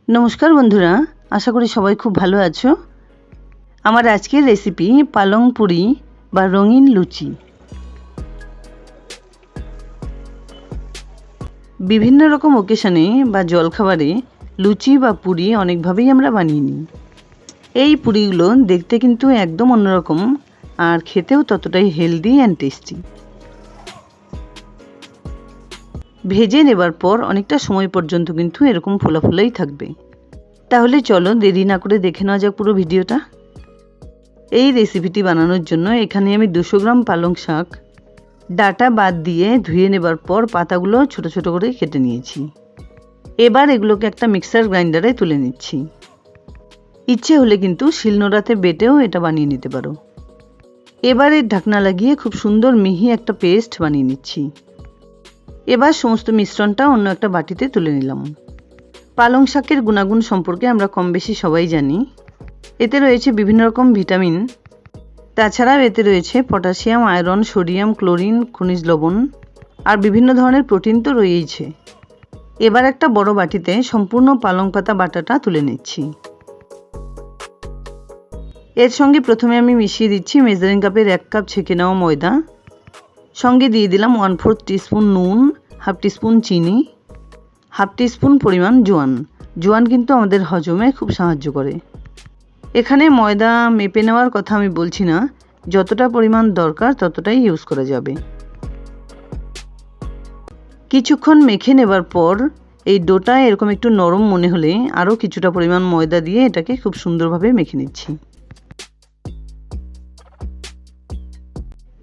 নমস্কার বন্ধুরা, আশা করি সবাই খুব ভালো আছো। আমার আজকের রেসিপি পালং পুরি বা রঙিন লুচি। বিভিন্ন রকম ওকেশনে বা জলখাবারে লুচি বা পুরি অনেকভাবেই আমরা বানিয়ে নিই। এই পুরিগুলো দেখতে কিন্তু একদম অন্যরকম আর খেতেও ততটাই হেলদি অ্যান্ড টেস্টি। ভেজে নেবার পর অনেকটা সময় পর্যন্ত কিন্তু এরকম ফোলা ফোলাই থাকবে। তাহলে চলো দেরি না করে দেখে নেওয়া যাক পুরো ভিডিওটা। এই রেসিপিটি বানানোর জন্য এখানে আমি 200 গ্রাম পালং শাক ডাটা বাদ দিয়ে ধুয়ে নেবার পর পাতাগুলো ছোট ছোট করে কেটে নিয়েছি। এবার এগুলোকে একটা মিক্সার গ্রাইন্ডারে তুলে নিচ্ছি। ইচ্ছে হলে কিন্তু শিলনোড়াতে বেটেও এটা বানিয়ে নিতে পারো। এবার এর ঢাকনা লাগিয়ে খুব সুন্দর মিহি একটা পেস্ট বানিয়ে নিচ্ছি। এবার সমস্ত মিশ্রণটা অন্য একটা বাটিতে তুলে নিলাম। পালং শাকের গুণাগুণ সম্পর্কে আমরা কম বেশি সবাই জানি। এতে রয়েছে বিভিন্ন রকম ভিটামিন, তাছাড়াও এতে রয়েছে পটাশিয়াম, আয়রন, সোডিয়াম, ক্লোরিন, খনিজ লবণ আর বিভিন্ন ধরনের প্রোটিন তো রয়েইছে। এবার একটা বড় বাটিতে সম্পূর্ণ পালং পাতা বাটাটা তুলে নিচ্ছি। এর সঙ্গে প্রথমে আমি মিশিয়ে দিচ্ছি মেজারিং কাপের 1 কাপ ছেঁকে নেওয়া ময়দা, সঙ্গে দিয়ে দিলাম 1/4 টিস্পুন নুন, হাফ টিস্পুন চিনি, হাফ টিস্পুন পরিমাণ জোয়ান কিন্তু আমাদের হজমে খুব সাহায্য করে। এখানে ময়দা মেপে নেওয়ার কথা আমি বলছি না, যতটা পরিমাণ দরকার ততটাই ইউজ করা যাবে। কিছুক্ষণ মেখে নেবার পর এই ডোটা এরকম একটু নরম মনে হলে আরও কিছুটা পরিমাণ ময়দা দিয়ে এটাকে খুব সুন্দরভাবে মেখে নিচ্ছি।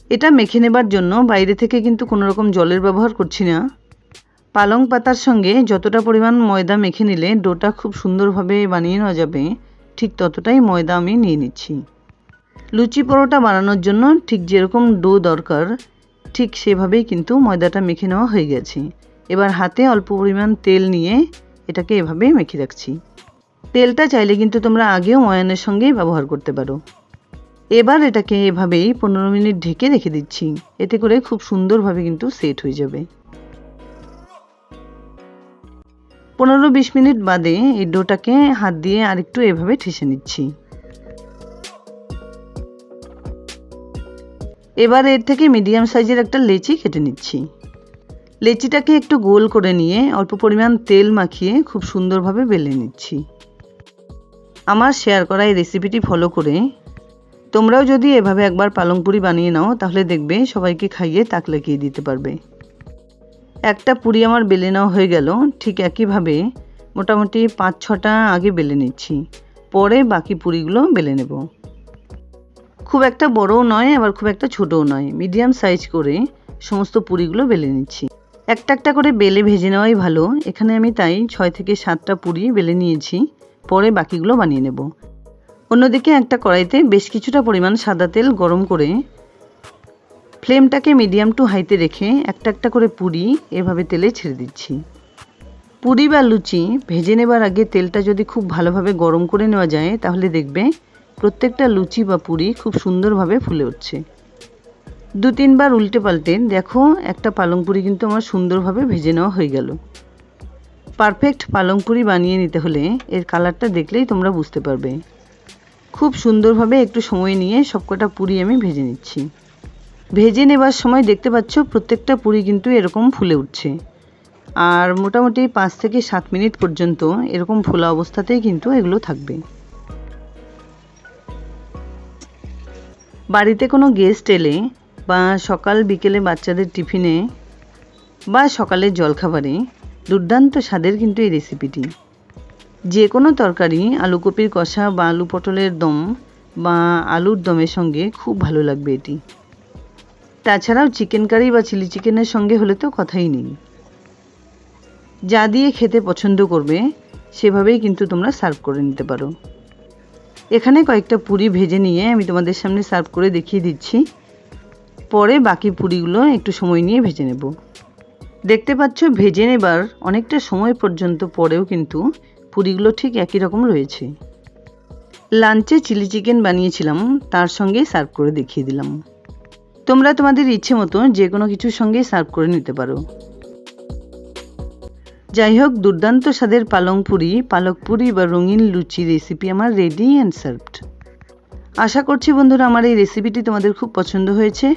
এটা মেখে নেবার জন্য বাইরে থেকে কিন্তু কোনো রকম জলের ব্যবহার করছি না। পালং পাতার সঙ্গে যতটা পরিমাণ ময়দা মেখে নিলে ডোটা খুব সুন্দরভাবে বানিয়ে নেওয়া যাবে, ঠিক ততটাই ময়দা আমি নিয়ে নিচ্ছি। লুচি পরোটা বানানোর জন্য ঠিক যেরকম ডো দরকার ঠিক সেভাবেই কিন্তু ময়দাটা মেখে নেওয়া হয়ে গেছে। এবার হাতে অল্প পরিমাণ তেল নিয়ে এটাকে এভাবে মেখে রাখছি। তেলটা চাইলে কিন্তু তোমরা আগেও ময়ানের সঙ্গেই ব্যবহার করতে পারো। এবার এটাকে এভাবেই 15 মিনিট ঢেকে রেখে দিচ্ছি। এতে করে খুব সুন্দরভাবে কিন্তু সেট হয়ে যাবে। 15-20 মিনিট বাদে এই ডোটাকে হাত দিয়ে আরেকটু এভাবে ঠেসে নিচ্ছি। এবার এর থেকে মিডিয়াম সাইজের একটা লেচি কেটে নিচ্ছি। লেচিটাকে একটু গোল করে নিয়ে অল্প পরিমাণ তেল মাখিয়ে খুব সুন্দরভাবে বেলে নিচ্ছি। আমার শেয়ার করা এই রেসিপিটি ফলো করে তোমরাও যদি এভাবে একবার পালং পুরি বানিয়ে নাও তাহলে দেখবে সবাইকে খাইয়ে তাক লাগিয়ে দিতে পারবে। একটা পুরি আমার বেলে নেওয়া হয়ে গেল। ঠিক একইভাবে মোটামুটি 5-6টা আগে বেলে নিচ্ছি, পরে বাকি পুরিগুলো বেলে নেব। খুব একটা বড়ও নয় আবার খুব একটা ছোটও নয়, মিডিয়াম সাইজ করে সমস্ত পুরিগুলো বেলে নিচ্ছি। একটা একটা করে বেলে ভেজে নেওয়াই ভালো। এখানে আমি তাই 6 থেকে 7টা পুরি বেলে নিয়েছি, পরে বাকিগুলো বানিয়ে নেব। অন্যদিকে একটা কড়াইতে বেশ কিছুটা পরিমাণ সাদা তেল গরম করে ফ্লেমটাকে মিডিয়াম টু হাইতে রেখে একটা একটা করে পুরি এভাবে তেলে ছেড়ে দিচ্ছি। পুরি বা লুচি ভেজে নেবার আগে তেলটা যদি খুব ভালোভাবে গরম করে নেওয়া যায় তাহলে দেখবে প্রত্যেকটা লুচি বা পুরি খুব সুন্দরভাবে ফুলে উঠছে। 2-3 বার উল্টে পাল্টে দেখো একটা পালং পুরি কিন্তু আমার সুন্দরভাবে ভেজে নেওয়া হয়ে গেল। পারফেক্ট পালং পুরি বানিয়ে নিতে হলে এর কালারটা দেখলেই তোমরা বুঝতে পারবে। খুব সুন্দরভাবে একটু সময় নিয়ে সবকটা পুরি আমি ভেজে নিচ্ছি। ভেজে নেবার সময় দেখতে পাচ্ছ প্রত্যেকটা পুরি কিন্তু এরকম ফুলে উঠছে, আর মোটামুটি 5 থেকে 7 মিনিট পর্যন্ত এরকম ফোলা অবস্থাতেই কিন্তু এগুলো থাকবে। বাড়িতে কোনো গেস্ট এলে বা সকাল বিকেলে বাচ্চাদের টিফিনে বা সকালের জলখাবারে দুর্দান্ত স্বাদের কিন্তু এই রেসিপিটি। যে কোনো তরকারি, আলু কপির কষা বা আলু পটলের দম বা আলুর দমের সঙ্গে খুব ভালো লাগবে এটি। তাছাড়াও চিকেন কারি বা চিলি চিকেনের সঙ্গে হলে তো কথাই নেই। যা দিয়ে খেতে পছন্দ করবে সেভাবেই কিন্তু তোমরা সার্ভ করে নিতে পারো। এখানে কয়েকটা পুরি ভেজে নিয়ে আমি তোমাদের সামনে সার্ভ করে দেখিয়ে দিচ্ছি, পরে বাকি পুরিগুলো একটু সময় নিয়ে ভেজে নেব। দেখতে পাচ্ছ ভেজে নেবার অনেকটা সময় পর্যন্ত পরেও কিন্তু পুরিগুলো ঠিক একই রকম রয়েছে। লাঞ্চে চিলি চিকেন বানিয়েছিলাম, তার সঙ্গে সার্ভ করে দেখিয়ে দিলাম। তোমরা তোমাদের ইচ্ছে মতো যে কোনো কিছুর সঙ্গে সার্ভ করে নিতে পারো। যাই হোক, দুর্দান্ত স্বাদের পালং পুরি, পালক পুরি বা রঙিন লুচি রেসিপি আমার রেডি অ্যান্ড সার্ভড। আশা করছি বন্ধুরা আমার এই রেসিপিটি তোমাদের খুব পছন্দ হয়েছে।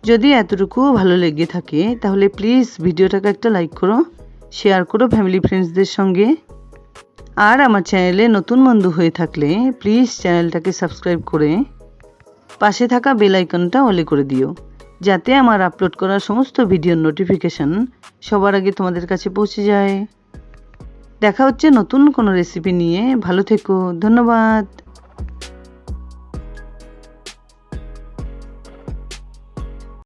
যদি এতটুকুও ভালো লেগে থাকে তাহলে প্লিজ ভিডিওটাকে একটা লাইক করো, শেয়ার করো ফ্যামিলি ফ্রেন্ডসদের সঙ্গে। আর আমার চ্যানেলে নতুন বন্ধু হয়ে থাকলে প্লিজ চ্যানেলটাকে সাবস্ক্রাইব করে পাশে থাকা বেল আইকনটা অলে করে দিও, যাতে আমার আপলোড করা সমস্ত ভিডিওর নোটিফিকেশন সবার আগে তোমাদের কাছে পৌঁছে যায়। দেখা হচ্ছে নতুন কোনো রেসিপি নিয়ে। ভালো থেকো, ধন্যবাদ।